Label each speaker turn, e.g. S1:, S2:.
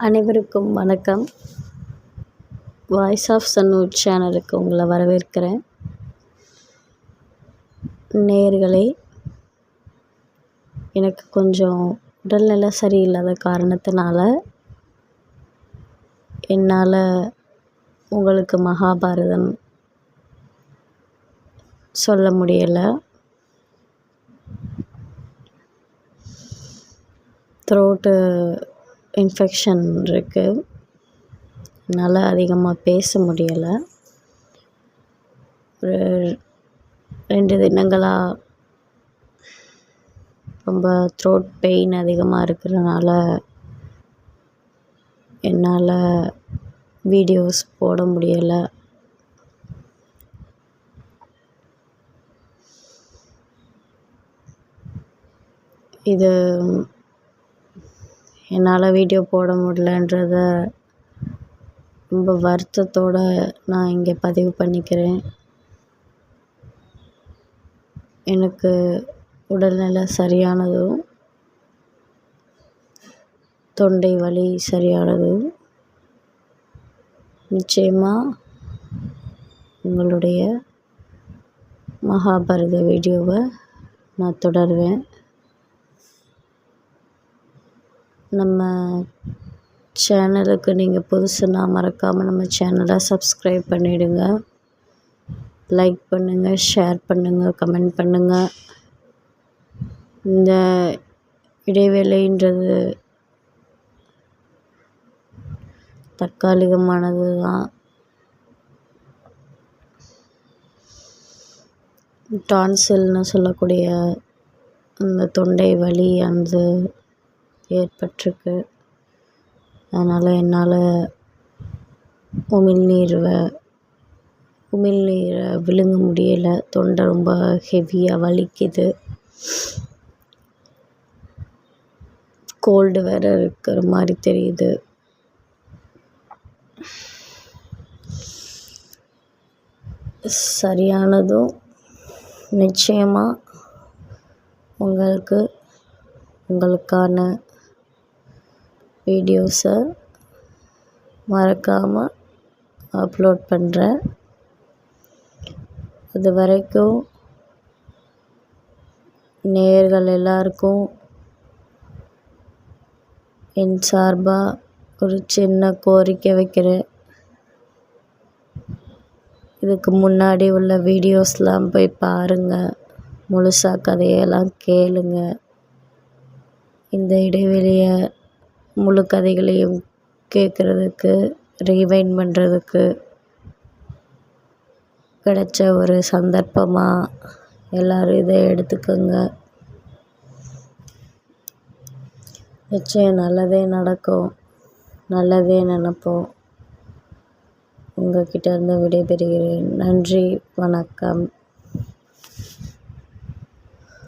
S1: அனைவருக்கும் வணக்கம். Voice of சன்னூர் சேனலுக்கு உங்களை வரவேற்கிறேன். நேயர்களே, எனக்கு கொஞ்சம் உடல்நிலை சரியில்லாத காரணத்தினால என்னால் உங்களுக்கு மகாபாரதம் சொல்ல முடியலை. த்ரோட்டு இன்ஃபெக்ஷன் இருக்குது, என்னால் அதிகமாக பேச முடியலை. ஒரு 2 தினங்களாக ரொம்ப த்ரோட் பெயின் அதிகமாக இருக்கிறனால என்னால் வீடியோஸ் போட முடியலை. இது என்னால் வீடியோ போட முடியலன்றத ரொம்ப வருத்தத்தோடு நான் இங்கே பதிவு பண்ணிக்கிறேன். எனக்கு உடல்நிலை சரியானதும் தொண்டை வலி சரியானதும் நிச்சயமாக உங்களுடைய மகாபாரத வீடியோவை நான் தொடருவேன். நம்ம சேனலுக்கு நீங்கள் புதுசுன்னா மறக்காமல் நம்ம சேனலை சப்ஸ்கிரைப் பண்ணிவிடுங்க. லைக் பண்ணுங்கள், ஷேர் பண்ணுங்கள், கமெண்ட் பண்ணுங்கள். இந்த இடைவேளைன்றது தற்காலிகமானது தான். டான்சில்னு சொல்லக்கூடிய அந்த தொண்டை வலி ஏற்பட்டிருக்கு. அதனால் என்னால் உமிழ்நீரை விழுங்க முடியலை. தொண்டை ரொம்ப ஹெவியாக வலிக்குது. கோல்டு வேறு இருக்கிற மாதிரி தெரியுது. சரியானதும் நிச்சயமாக உங்களுக்கான வீடியோஸை மறக்காமல் அப்லோட் பண்ணுறேன். அது வரைக்கும் நேயர்கள் எல்லாருக்கும் என் சார்பாக ஒரு சின்ன கோரிக்கை வைக்கிறேன். இதுக்கு முன்னாடி உள்ள வீடியோஸ்லாம் போய் பாருங்கள், முழுசாக கதையெல்லாம் கேளுங்க. இந்த இடைவெளியை முழு கதைகளையும் கேட்குறதுக்கு ரீவைண்ட் பண்ணுறதுக்கு கிடைச்ச ஒரு சந்தர்ப்பமாக எல்லோரும் இதை எடுத்துக்கோங்க. நிச்சயம் நல்லதே நடக்கும், நல்லதே நினைப்போம். உங்கள்கிட்ட இருந்து விடைபெறுகிறேன். நன்றி, வணக்கம்.